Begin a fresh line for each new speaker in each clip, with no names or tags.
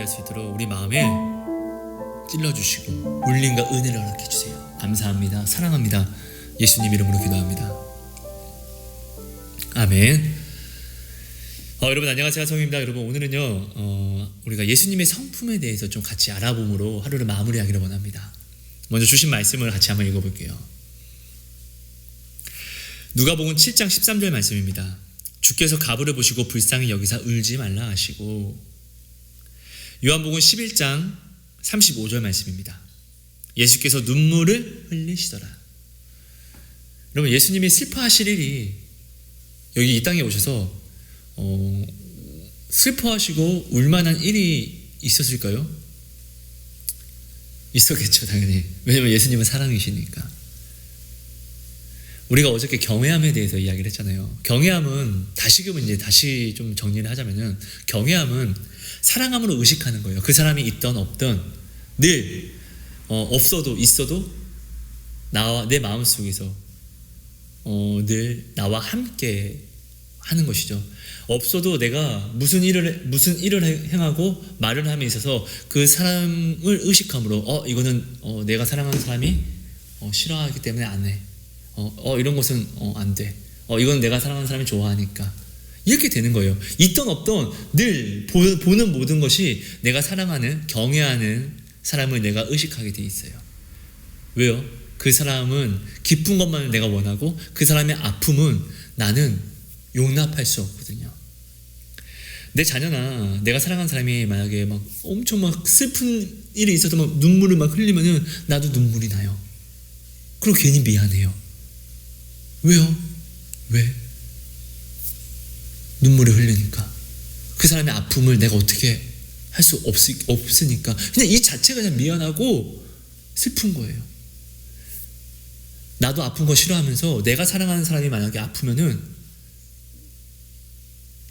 할 수 있도록 우리 마음에 찔러주시고 울림과 은혜를 허락해 주세요. 감사합니다. 사랑합니다. 예수님 이름으로 기도합니다. 아멘. 여러분 안녕하세요. 성입니다. 여러분 오늘은요 우리가 예수님의 성품에 대해서 좀 같이 알아봄으로 하루를 마무리하기를 원합니다. 먼저 주신 말씀을 같이 한번 읽어볼게요. 누가복음 7장 13절 말씀입니다. 주께서 가부를 보시고 불쌍히 여기사 울지 말라 하시고, 요한복음 11장 35절 말씀입니다. 예수께서 눈물을 흘리시더라. 여러분 예수님이 슬퍼하실 일이 여기 이 땅에 오셔서 슬퍼하시고 울만한 일이 있었을까요? 있었겠죠, 당연히. 왜냐하면 예수님은 사랑이시니까. 우리가 어저께 경외함에 대해서 이야기를 했잖아요. 경외함은 다시 좀 정리를 하자면은, 경외함은 사랑함으로 의식하는 거예요. 그 사람이 있던 없던 늘 없어도 있어도 내 마음 속에서 늘 나와 함께 하는 것이죠. 없어도 내가 무슨 일을 행하고 말을 함에 있어서 그 사람을 의식함으로 이거는 내가 사랑하는 사람이 싫어하기 때문에 안 해. 이런 것은 안 돼. 이건 내가 사랑하는 사람이 좋아하니까. 이렇게 되는 거예요. 있던 없던 늘 보는 모든 것이 내가 사랑하는, 경외하는 사람을 내가 의식하게 돼 있어요. 왜요? 그 사람은 기쁜 것만을 내가 원하고 그 사람의 아픔은 나는 용납할 수 없거든요. 내 자녀나 내가 사랑하는 사람이 만약에 막 엄청 막 슬픈 일이 있어서 막 눈물을 막 흘리면은 나도 눈물이 나요. 그리고 괜히 미안해요. 왜요? 왜? 눈물을 흘리니까. 그 사람의 아픔을 내가 어떻게 할 수 없으니까. 그냥 이 자체가 그냥 미안하고 슬픈 거예요. 나도 아픈 거 싫어하면서 내가 사랑하는 사람이 만약에 아프면은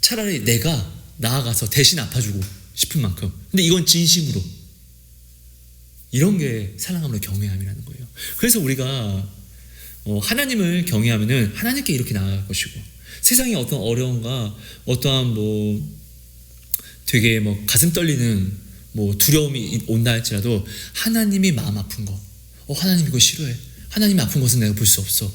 차라리 내가 나아가서 대신 아파주고 싶은 만큼. 근데 이건 진심으로. 이런 게 사랑함으로 경외함이라는 거예요. 그래서 우리가 하나님을 경외하면은 하나님께 이렇게 나아갈 것이고, 세상에 어떤 어려움과 어떠한 되게 가슴 떨리는 두려움이 온다 할지라도 하나님이 마음 아픈 거, 하나님 이거 싫어해. 하나님이 아픈 것은 내가 볼 수 없어.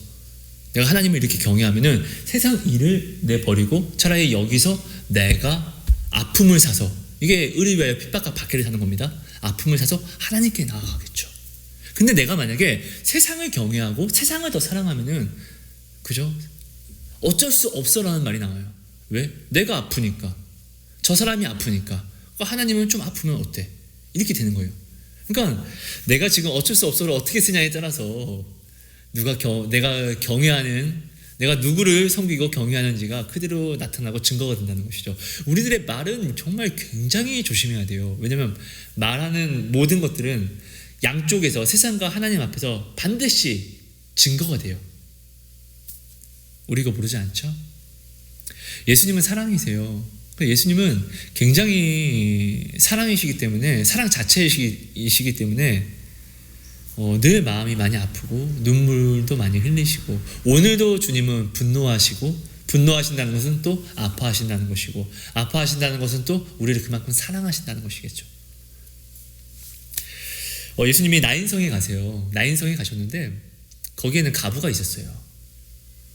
내가 하나님을 이렇게 경외하면은 세상 일을 내버리고 차라리 여기서 내가 아픔을 사서, 이게 의를 위하여 핍박과 박해를 사는 겁니다. 아픔을 사서 하나님께 나아가겠죠. 근데 내가 만약에 세상을 경외하고 세상을 더 사랑하면은, 그죠? 어쩔 수 없어라는 말이 나와요. 왜? 내가 아프니까. 저 사람이 아프니까. 하나님은 좀 아프면 어때? 이렇게 되는 거예요. 그러니까 내가 지금 어쩔 수 없어를 어떻게 쓰냐에 따라서 내가 경외하는, 내가 누구를 섬기고 경외하는지가 그대로 나타나고 증거가 된다는 것이죠. 우리들의 말은 정말 굉장히 조심해야 돼요. 왜냐하면 말하는 모든 것들은 양쪽에서, 세상과 하나님 앞에서 반드시 증거가 돼요. 우리가 모르지 않죠? 예수님은 사랑이세요. 예수님은 굉장히 사랑이시기 때문에, 사랑 자체이시기 때문에 늘 마음이 많이 아프고 눈물도 많이 흘리시고, 오늘도 주님은 분노하신다는 것은 또 아파하신다는 것이고, 아파하신다는 것은 또 우리를 그만큼 사랑하신다는 것이겠죠. 예수님이 나인성에 가세요. 나인성에 가셨는데 거기에는 가부가 있었어요.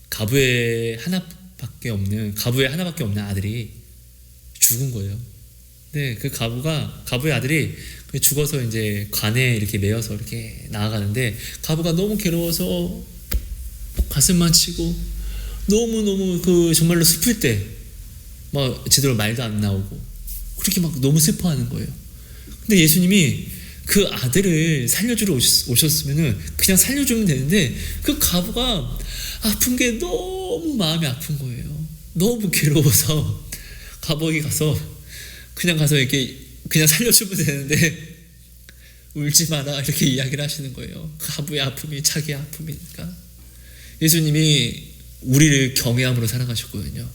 가부에 하나밖에 없는 아들이 죽은 거예요. 근데 그 가부의 아들이 죽어서 이제 관에 이렇게 메어서 이렇게 나아가는데, 가부가 너무 괴로워서 가슴만 치고 너무 정말로 슬플 때 막 제대로 말도 안 나오고 그렇게 막 너무 슬퍼하는 거예요. 근데 예수님이 그 아들을 살려주러 오셨으면은 그냥 살려주면 되는데, 그 가부가 아픈 게 너무 마음이 아픈 거예요. 너무 괴로워서 가부에게 가서 이렇게 그냥 살려주면 되는데 울지 마라 이렇게 이야기를 하시는 거예요. 가부의 아픔이 자기의 아픔이니까. 예수님이 우리를 경외함으로 사랑하셨거든요.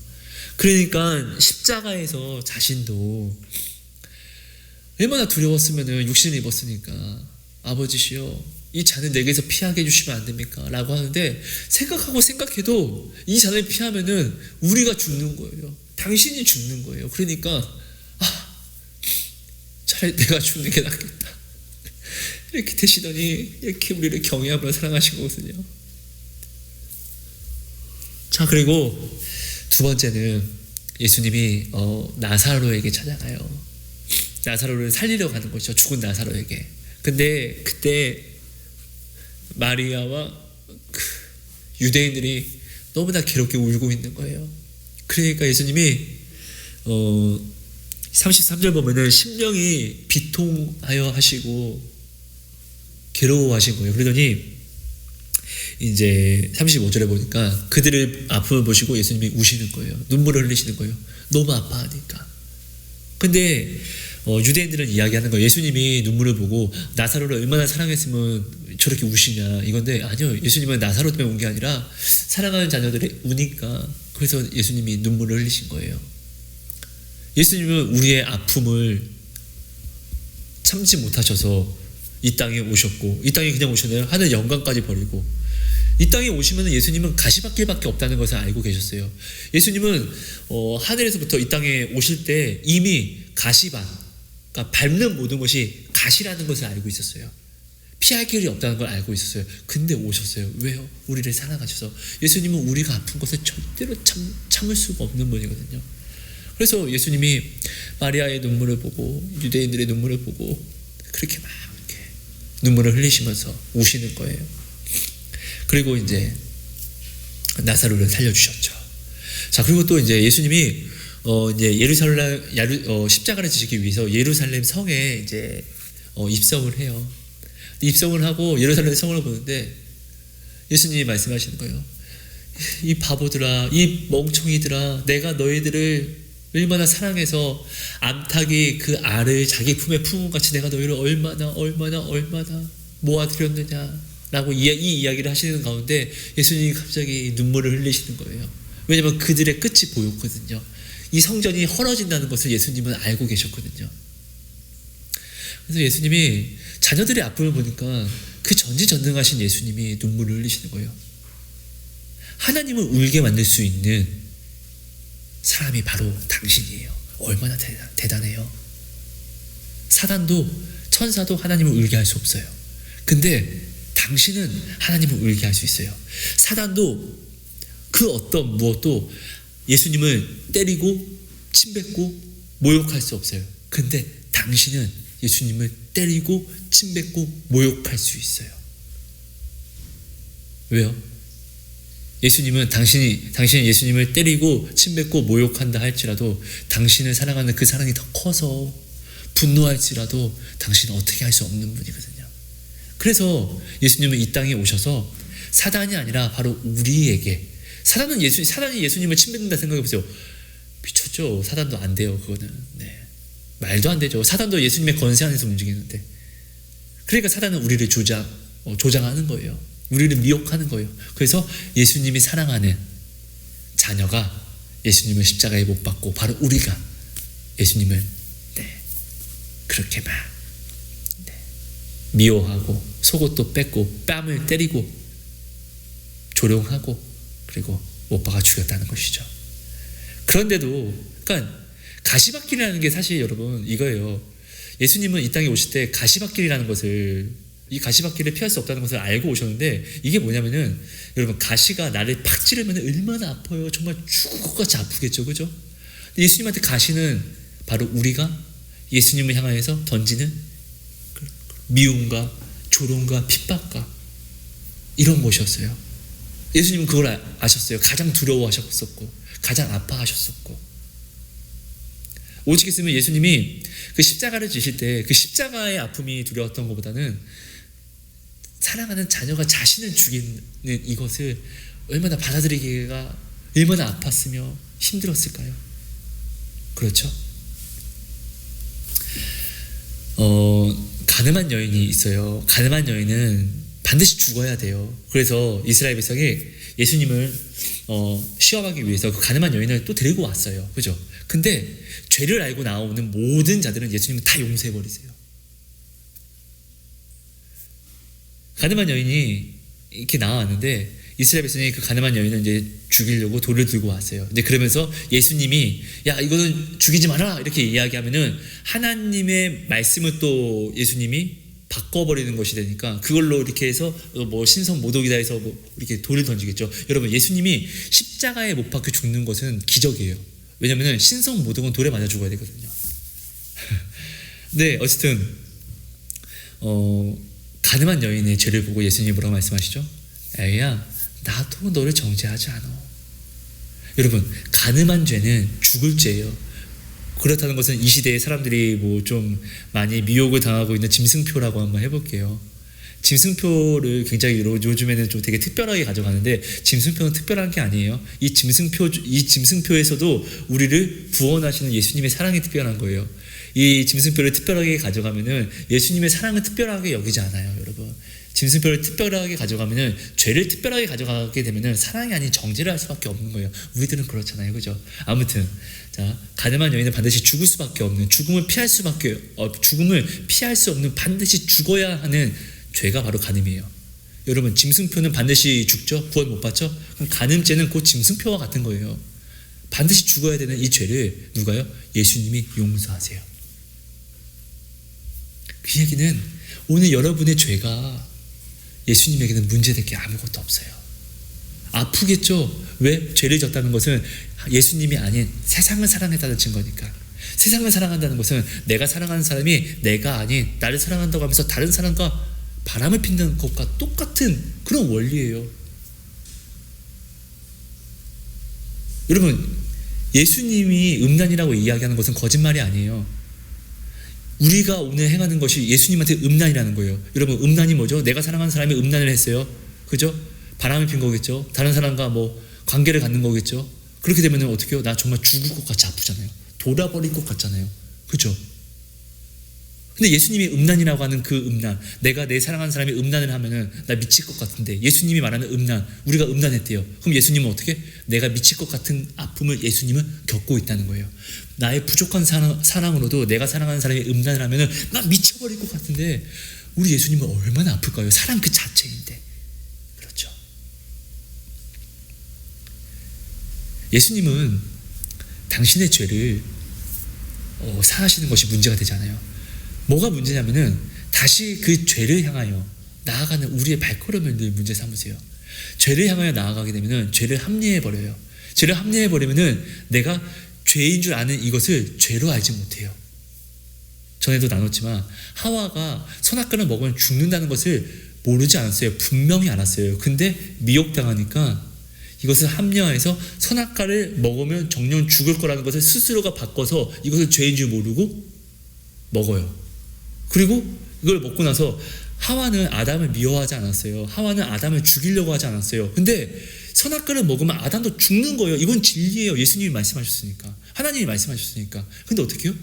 그러니까 십자가에서 자신도 얼마나 두려웠으면 육신을 입었으니까, 아버지시여 이 잔을 내게서 피하게 해주시면 안 됩니까? 라고 하는데, 생각해도 이 잔을 피하면은 우리가 죽는 거예요. 당신이 죽는 거예요. 그러니까 차라리 내가 죽는 게 낫겠다. 이렇게 되시더니 이렇게 우리를 경외함으로 사랑하신 거거든요. 자, 그리고 두 번째는 예수님이 나사로에게 찾아가요. 나사로를 살리러 가는 거죠. 죽은 나사로에게. 근데 그때 마리아와 유대인들이 너무나 괴롭게 울고 있는 거예요. 그러니까 예수님이 33절 보면은 심령이 비통하여 하시고 괴로워하신 거예요. 그러더니 이제 35절에 보니까 그들의 아픔을 보시고 예수님이 우시는 거예요. 눈물을 흘리시는 거예요. 너무 아파하니까. 근데 유대인들은 이야기하는 거예요. 예수님이 눈물을 보고 나사로를 얼마나 사랑했으면 저렇게 우시냐 이건데, 아니요, 예수님은 나사로 때문에 운 게 아니라 사랑하는 자녀들이 우니까, 그래서 예수님이 눈물을 흘리신 거예요. 예수님은 우리의 아픔을 참지 못하셔서 이 땅에 오셨고, 이 땅에 그냥 오셨나요? 하늘 영광까지 버리고 이 땅에 오시면 예수님은 가시밭길밖에 없다는 것을 알고 계셨어요. 예수님은 하늘에서부터 이 땅에 오실 때 이미 가시밭, 그러니까 밟는 모든 것이 가시라는 것을 알고 있었어요. 피할 길이 없다는 걸 알고 있었어요. 근데 오셨어요. 왜요? 우리를 사랑하셔서. 예수님은 우리가 아픈 것을 절대로 참을 수가 없는 분이거든요. 그래서 예수님이 마리아의 눈물을 보고 유대인들의 눈물을 보고 그렇게 막 이렇게 눈물을 흘리시면서 우시는 거예요. 그리고 이제 나사로를 살려주셨죠. 자, 그리고 또 이제 예수님이 이제 예루살렘 십자가를 지시기 위해서 예루살렘 성에 이제 입성을 해요. 입성을 하고 예루살렘 성을 보는데 예수님이 말씀하시는 거예요. 이 바보들아, 이 멍청이들아, 내가 너희들을 얼마나 사랑해서 암탉이 그 알을 자기 품에 품은 같이 내가 너희를 얼마나 모아드렸느냐 라고 이 이야기를 하시는 가운데 예수님이 갑자기 눈물을 흘리시는 거예요. 왜냐하면 그들의 끝이 보였거든요. 이 성전이 헐어진다는 것을 예수님은 알고 계셨거든요. 그래서 예수님이 자녀들의 아픔을 보니까 그 전지전능하신 예수님이 눈물을 흘리시는 거예요. 하나님을 울게 만들 수 있는 사람이 바로 당신이에요. 얼마나 대단해요. 사단도 천사도 하나님을 울게 할 수 없어요. 근데 당신은 하나님을 울게 할 수 있어요. 사단도 그 어떤 무엇도 예수님을 때리고 침뱉고 모욕할 수 없어요. 근데 당신은 예수님을 때리고 침뱉고 모욕할 수 있어요. 왜요? 예수님은 당신이 예수님을 때리고 침뱉고 모욕한다 할지라도 당신을 사랑하는 그 사랑이 더 커서 분노할지라도 당신은 어떻게 할 수 없는 분이거든요. 그래서 예수님은 이 땅에 오셔서 사단이 아니라 바로 우리에게, 사단이 예수님을 침뱉는다 생각해 보세요. 미쳤죠? 사단도 안 돼요. 그거는 말도 안 되죠. 사단도 예수님의 권세 안에서 움직이는데. 그러니까 사단은 우리를 조장하는 거예요. 우리를 미혹하는 거예요. 그래서 예수님이 사랑하는 자녀가 예수님을 십자가에 못 박고 바로 우리가 예수님을 그렇게 막 미워하고 속옷도 뺏고 뺨을 때리고 조롱하고 그리고 못 박아 죽였다는 것이죠. 그런데도 그러니까 가시밭길이라는 게 사실 여러분 이거예요. 예수님은 이 땅에 오실 때 가시밭길이라는 것을, 이 가시밭길을 피할 수 없다는 것을 알고 오셨는데, 이게 뭐냐면은 여러분 가시가 나를 팍 찌르면 얼마나 아파요. 정말 죽을 것 같이 아프겠죠. 그죠? 예수님한테 가시는 바로 우리가 예수님을 향하여서 던지는 미움과 조롱과 핍박과 이런 것이었어요. 예수님은 그걸 아셨어요. 가장 두려워하셨었고 가장 아파하셨었고. 오직 있으면 예수님이 그 십자가를 지실 때 그 십자가의 아픔이 두려웠던 것보다는 사랑하는 자녀가 자신을 죽이는 이것을 얼마나 받아들이기가 얼마나 아팠으며 힘들었을까요? 그렇죠? 가늠한 여인이 있어요. 가늠한 여인은 반드시 죽어야 돼요. 그래서 이스라엘 백성이 예수님을 시험하기 위해서 그 가늠한 여인을 또 데리고 왔어요. 그죠? 근데 죄를 알고 나오는 모든 자들은 예수님을 다 용서해버리세요. 가늠한 여인이 이렇게 나왔는데 이스라엘 백성이 그 가늠한 여인을 이제 죽이려고 돌을 들고 왔어요. 이제 그러면서 예수님이 야 이거는 죽이지 마라 이렇게 이야기하면은 하나님의 말씀을 또 예수님이 바꿔버리는 것이 되니까 그걸로 이렇게 해서 뭐 신성 모독이다 해서 뭐 이렇게 돌을 던지겠죠. 여러분 예수님이 십자가에 못 박혀 죽는 것은 기적이에요. 왜냐면은 신성 모독은 돌에 맞아 죽어야 되거든요. 네 어쨌든 가늠한 여인의 죄를 보고 예수님이 뭐라고 말씀하시죠? 애야 나도 너를 정죄하지 않아. 여러분 가늠한 죄는 죽을 죄예요. 그렇다는 것은 이 시대에 사람들이 뭐 좀 많이 미혹을 당하고 있는 짐승표라고 한번 해볼게요. 짐승표를 굉장히 요즘에는 좀 되게 특별하게 가져가는데 짐승표는 특별한 게 아니에요. 이 짐승표에서도 우리를 구원하시는 예수님의 사랑이 특별한 거예요. 이 짐승표를 특별하게 가져가면은 예수님의 사랑은 특별하게 여기지 않아요, 여러분. 짐승표를 특별하게 가져가면은 죄를 특별하게 가져가게 되면은 사랑이 아닌 정죄를 할 수밖에 없는 거예요. 우리들은 그렇잖아요, 그죠? 아무튼 자 가늠한 여인은 반드시 죽을 수밖에 없는 죽음을 피할 수 없는 반드시 죽어야 하는 죄가 바로 간음이에요. 여러분 짐승표는 반드시 죽죠? 구원 못 받죠? 그럼 간음죄는 곧 짐승표와 같은 거예요. 반드시 죽어야 되는 이 죄를 누가요? 예수님이 용서하세요. 그 얘기는 오늘 여러분의 죄가 예수님에게는 문제될 게 아무것도 없어요. 아프겠죠? 왜? 죄를 졌다는 것은 예수님이 아닌 세상을 사랑했다는 증거니까. 세상을 사랑한다는 것은 내가 사랑하는 사람이 내가 아닌 나를 사랑한다고 하면서 다른 사람과 바람을 피는 것과 똑같은 그런 원리예요. 여러분 예수님이 음란이라고 이야기하는 것은 거짓말이 아니에요. 우리가 오늘 행하는 것이 예수님한테 음란이라는 거예요. 여러분 음란이 뭐죠? 내가 사랑하는 사람이 음란을 했어요. 그죠? 바람을 핀 거겠죠. 다른 사람과 뭐 관계를 갖는 거겠죠. 그렇게 되면 어떻게 해요? 나 정말 죽을 것 같이 아프잖아요. 돌아버릴 것 같잖아요. 그죠? 근데 예수님이 음란이라고 하는 그 음란, 내가 내 사랑하는 사람이 음란을 하면은 나 미칠 것 같은데 예수님이 말하는 음란, 우리가 음란했대요. 그럼 예수님은 어떻게? 내가 미칠 것 같은 아픔을 예수님은 겪고 있다는 거예요. 나의 부족한 사랑으로도 내가 사랑하는 사람이 음란을 하면은 나 미쳐버릴 것 같은데 우리 예수님은 얼마나 아플까요? 사랑 그 자체인데. 그렇죠. 예수님은 당신의 죄를 사하시는 것이 문제가 되지 않아요. 뭐가 문제냐면은 다시 그 죄를 향하여 나아가는 우리의 발걸음을 늘 문제 삼으세요. 죄를 향하여 나아가게 되면은 죄를 합리해버려요. 죄를 합리해버리면은 내가 죄인 줄 아는 이것을 죄로 알지 못해요. 전에도 나눴지만 하와가 선악과를 먹으면 죽는다는 것을 모르지 않았어요. 분명히 알았어요. 근데 미혹당하니까 이것을 합리화해서 선악과를 먹으면 정녕 죽을 거라는 것을 스스로가 바꿔서 이것을 죄인 줄 모르고 먹어요. 그리고 이걸 먹고 나서 하와는 아담을 미워하지 않았어요. 하와는 아담을 죽이려고 하지 않았어요. 근데 선악과를 먹으면 아담도 죽는 거예요. 이건 진리예요. 예수님이 말씀하셨으니까. 하나님이 말씀하셨으니까. 근데 어떻게 해요?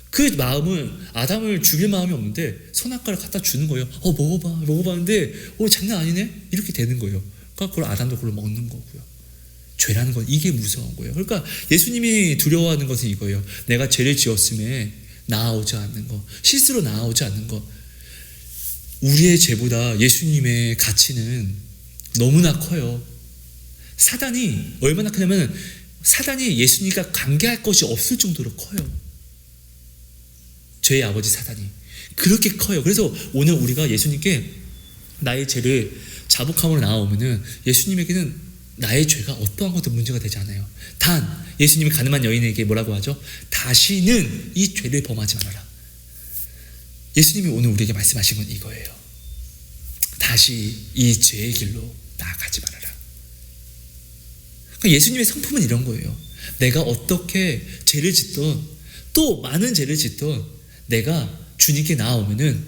그 마음은 아담을 죽일 마음이 없는데 선악과를 갖다 주는 거예요. 먹어봤는데 장난 아니네? 이렇게 되는 거예요. 그러니까 그걸 아담도 그걸 먹는 거고요. 죄라는 건 이게 무서운 거예요. 그러니까 예수님이 두려워하는 것은 이거예요. 내가 죄를 지었음에 나아오지 않는 거, 실수로 나아오지 않는 거. 우리의 죄보다 예수님의 가치는 너무나 커요. 사단이 얼마나 크냐면 사단이 예수님과 관계할 것이 없을 정도로 커요. 죄의 아버지 사단이 그렇게 커요. 그래서 오늘 우리가 예수님께 나의 죄를 자복함으로 나아오면은 예수님에게는 나의 죄가 어떠한 것도 문제가 되지 않아요. 단 예수님이 가늠한 여인에게 뭐라고 하죠? 다시는 이 죄를 범하지 말아라. 예수님이 오늘 우리에게 말씀하신 건 이거예요. 다시 이 죄의 길로 나아가지 말아라. 그러니까 예수님의 성품은 이런 거예요. 내가 어떻게 죄를 짓던 또 많은 죄를 짓던 내가 주님께 나아오면은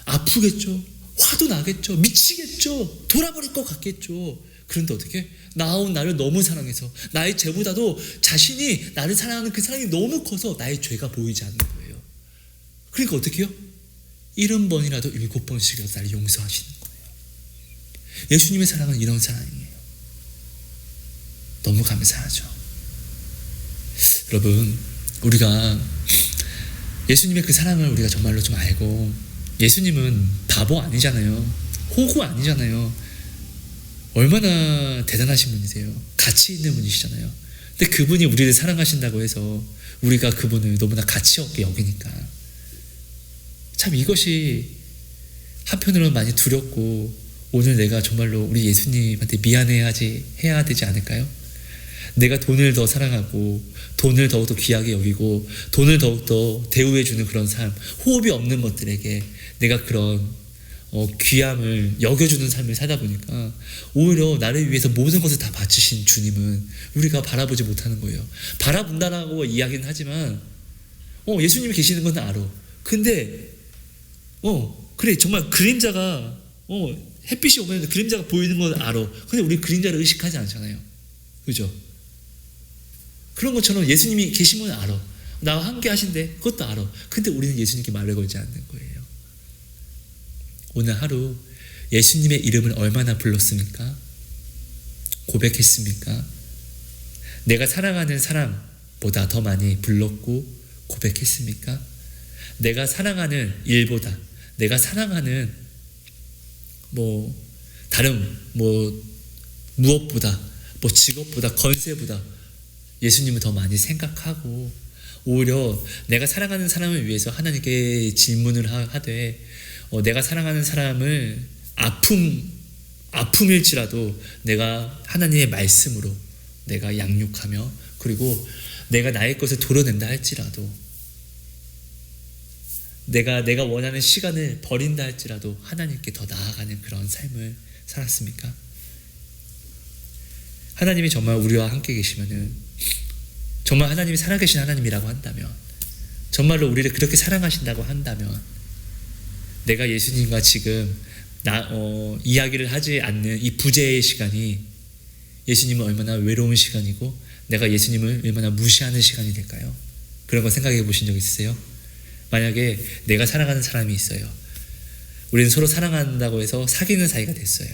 아프겠죠. 화도 나겠죠. 미치겠죠. 돌아버릴 것 같겠죠. 그런데 어떻게? 나온 나를 너무 사랑해서 나의 죄보다도 자신이 나를 사랑하는 그 사랑이 너무 커서 나의 죄가 보이지 않는 거예요. 그러니까 어떻게 해요? 70번이라도 7번씩이라도 나를 용서하시는 거예요. 예수님의 사랑은 이런 사랑이에요. 너무 감사하죠. 여러분 우리가 예수님의 그 사랑을 우리가 정말로 좀 알고 예수님은 바보 아니잖아요. 호구 아니잖아요. 얼마나 대단하신 분이세요. 가치 있는 분이시잖아요. 근데 그분이 우리를 사랑하신다고 해서 우리가 그분을 너무나 가치 없게 여기니까 참 이것이 한편으로는 많이 두렵고 오늘 내가 정말로 우리 예수님한테 미안해야 되지 않을까요? 내가 돈을 더 사랑하고 돈을 더욱더 귀하게 여기고 돈을 더욱더 대우해주는 그런 삶, 호흡이 없는 것들에게 내가 그런 귀함을 여겨주는 삶을 살다 보니까 오히려 나를 위해서 모든 것을 다 바치신 주님은 우리가 바라보지 못하는 거예요. 바라본다라고 이야기는 하지만 예수님이 계시는 건 알아. 근데 그래 정말 그림자가 햇빛이 오면 그림자가 보이는 건 알아. 근데 우리 그림자를 의식하지 않잖아요. 그죠? 그런 것처럼 예수님이 계시면 알아. 나와 함께 하신대. 그것도 알아. 근데 우리는 예수님께 말을 걸지 않는 거예요. 오늘 하루 예수님의 이름을 얼마나 불렀습니까? 고백했습니까? 내가 사랑하는 사람보다 더 많이 불렀고 고백했습니까? 내가 사랑하는 일보다, 내가 사랑하는 다른 무엇보다, 직업보다, 건세보다 예수님을 더 많이 생각하고 오히려 내가 사랑하는 사람을 위해서 하나님께 질문을 하되 내가 사랑하는 사람을 아픔일지라도 내가 하나님의 말씀으로 내가 양육하며 그리고 내가 나의 것을 도려낸다 할지라도 내가 원하는 시간을 버린다 할지라도 하나님께 더 나아가는 그런 삶을 살았습니까? 하나님이 정말 우리와 함께 계시면은 정말 하나님이 살아계신 하나님이라고 한다면 정말로 우리를 그렇게 사랑하신다고 한다면 내가 예수님과 지금 이야기를 하지 않는 이 부재의 시간이 예수님은 얼마나 외로운 시간이고 내가 예수님을 얼마나 무시하는 시간이 될까요? 그런 거 생각해 보신 적 있으세요? 만약에 내가 사랑하는 사람이 있어요. 우리는 서로 사랑한다고 해서 사귀는 사이가 됐어요.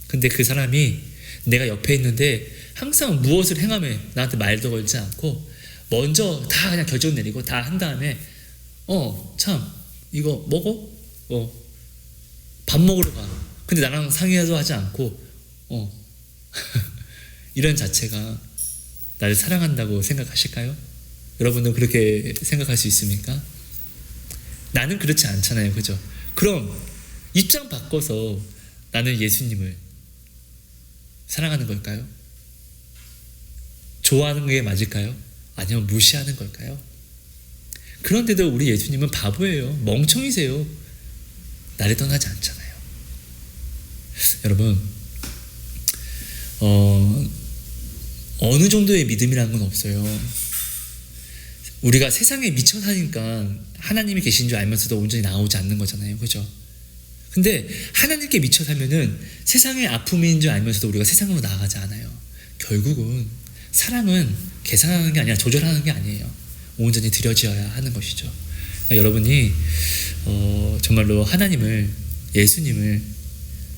근데 그 사람이 내가 옆에 있는데 항상 무엇을 행하면 나한테 말도 걸지 않고 먼저 다 그냥 결정 내리고 다 한 다음에 참 이거 먹어? 밥 먹으러 가. 근데 나랑 상의도 하지 않고 이런 자체가 나를 사랑한다고 생각하실까요? 여러분은 그렇게 생각할 수 있습니까? 나는 그렇지 않잖아요. 그죠? 그럼 입장 바꿔서 나는 예수님을 사랑하는 걸까요? 좋아하는 게 맞을까요? 아니면 무시하는 걸까요? 그런데도 우리 예수님은 바보예요. 멍청이세요. 나를 떠나지 않잖아요. 여러분 어느 정도의 믿음이라는 건 없어요. 우리가 세상에 미쳐 사니까 하나님이 계신 줄 알면서도 온전히 나오지 않는 거잖아요. 그죠? 근데 하나님께 미쳐 살면은 세상의 아픔인 줄 알면서도 우리가 세상으로 나아가지 않아요. 결국은 사랑은 계산하는 게 아니라 조절하는 게 아니에요. 온전히 드려져야 하는 것이죠. 그러니까 여러분이 정말로 하나님을, 예수님을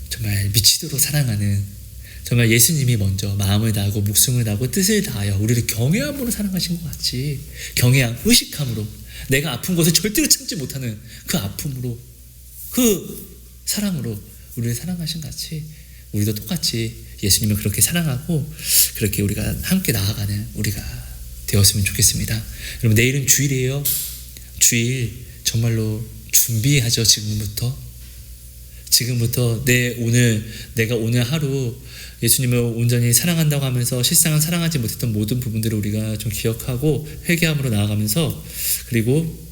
정말 미치도록 사랑하는, 정말 예수님이 먼저 마음을 다하고 목숨을 다하고 뜻을 다하여 우리를 경외함으로 사랑하신 것 같이, 경외함, 의식함으로, 내가 아픈 것을 절대로 참지 못하는 그 아픔으로, 그 사랑으로 우리를 사랑하신 것 같이 우리도 똑같이 예수님을 그렇게 사랑하고 그렇게 우리가 함께 나아가는 우리가 되었으면 좋겠습니다. 여러분, 내일은 주일이에요. 주일 정말로 준비하죠. 지금부터 내가 오늘 하루 예수님을 온전히 사랑한다고 하면서 실상은 사랑하지 못했던 모든 부분들을 우리가 좀 기억하고 회개함으로 나아가면서, 그리고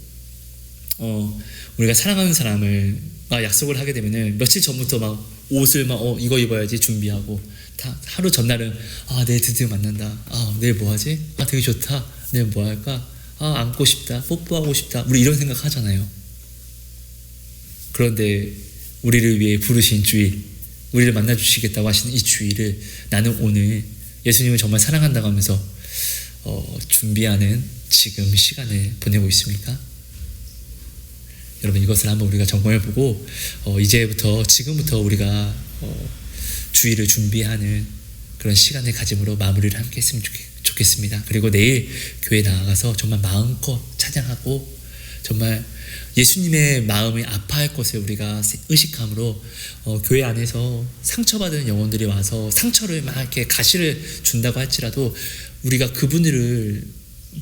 우리가 사랑하는 사람을 약속을 하게 되면은 며칠 전부터 막 옷을 이거 입어야지 준비하고, 하루 전날은 내일 드디어 만난다. 내일 뭐 하지? 되게 좋다. 내일 뭐 할까? 안고 싶다. 뽀뽀하고 싶다. 우리 이런 생각 하잖아요. 그런데 우리를 위해 부르신 주일, 우리를 만나주시겠다고 하시는 이 주일을 나는 오늘 예수님을 정말 사랑한다고 하면서 준비하는 지금 시간을 보내고 있습니까? 여러분, 이것을 한번 우리가 점검해보고 지금부터 우리가 주일을 준비하는 그런 시간을 가짐으로 마무리를 함께 했으면 좋겠습니다. 그리고 내일 교회 나아가서 정말 마음껏 찬양하고 정말 예수님의 마음이 아파할 것을 우리가 의식함으로 교회 안에서 상처받은 영혼들이 와서 상처를 막 이렇게 가시를 준다고 할지라도 우리가 그분들을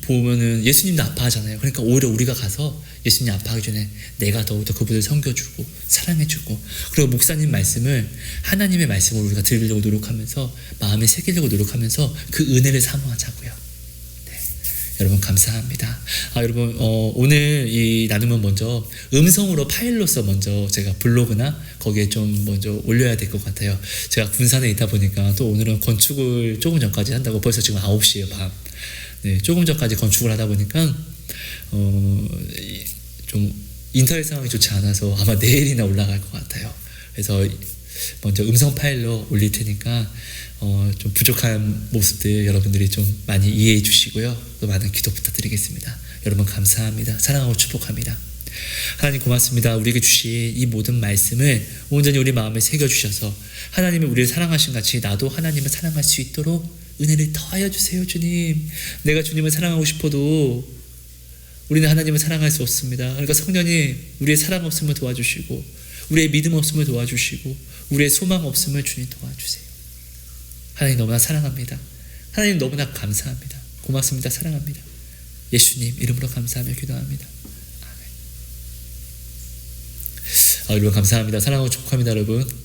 보면은 예수님도 아파하잖아요. 그러니까 오히려 우리가 가서 예수님 아파하기 전에 내가 더욱더 그분을 섬겨주고 사랑해주고, 그리고 목사님 말씀을 하나님의 말씀으로 우리가 들으려고 노력하면서 마음에 새기려고 노력하면서 그 은혜를 사모하자고요. 네. 여러분 감사합니다. 여러분 오늘 이 나눔은 먼저 음성으로 파일로서 먼저 제가 블로그나 거기에 좀 먼저 올려야 될 것 같아요. 제가 군산에 있다 보니까 또 오늘은 건축을 조금 전까지 한다고, 벌써 지금 9시예요 밤. 네, 조금 전까지 건축을 하다 보니까 좀 인터넷 상황이 좋지 않아서 아마 내일이나 올라갈 것 같아요. 그래서 먼저 음성 파일로 올릴 테니까 좀 부족한 모습들 여러분들이 좀 많이 이해해 주시고요. 또 많은 기도 부탁드리겠습니다. 여러분 감사합니다. 사랑하고 축복합니다. 하나님 고맙습니다. 우리에게 주신 이 모든 말씀을 온전히 우리 마음에 새겨주셔서 하나님이 우리를 사랑하신 같이 나도 하나님을 사랑할 수 있도록 은혜를 더하여 주세요. 주님, 내가 주님을 사랑하고 싶어도 우리는 하나님을 사랑할 수 없습니다. 그러니까 성령님, 우리의 사랑 없음을 도와주시고 우리의 믿음 없음을 도와주시고 우리의 소망 없음을 주님 도와주세요. 하나님 너무나 사랑합니다. 하나님 너무나 감사합니다. 고맙습니다. 사랑합니다. 예수님 이름으로 감사하며 기도합니다. 아멘. 여러분 감사합니다. 사랑하고 축복합니다. 여러분.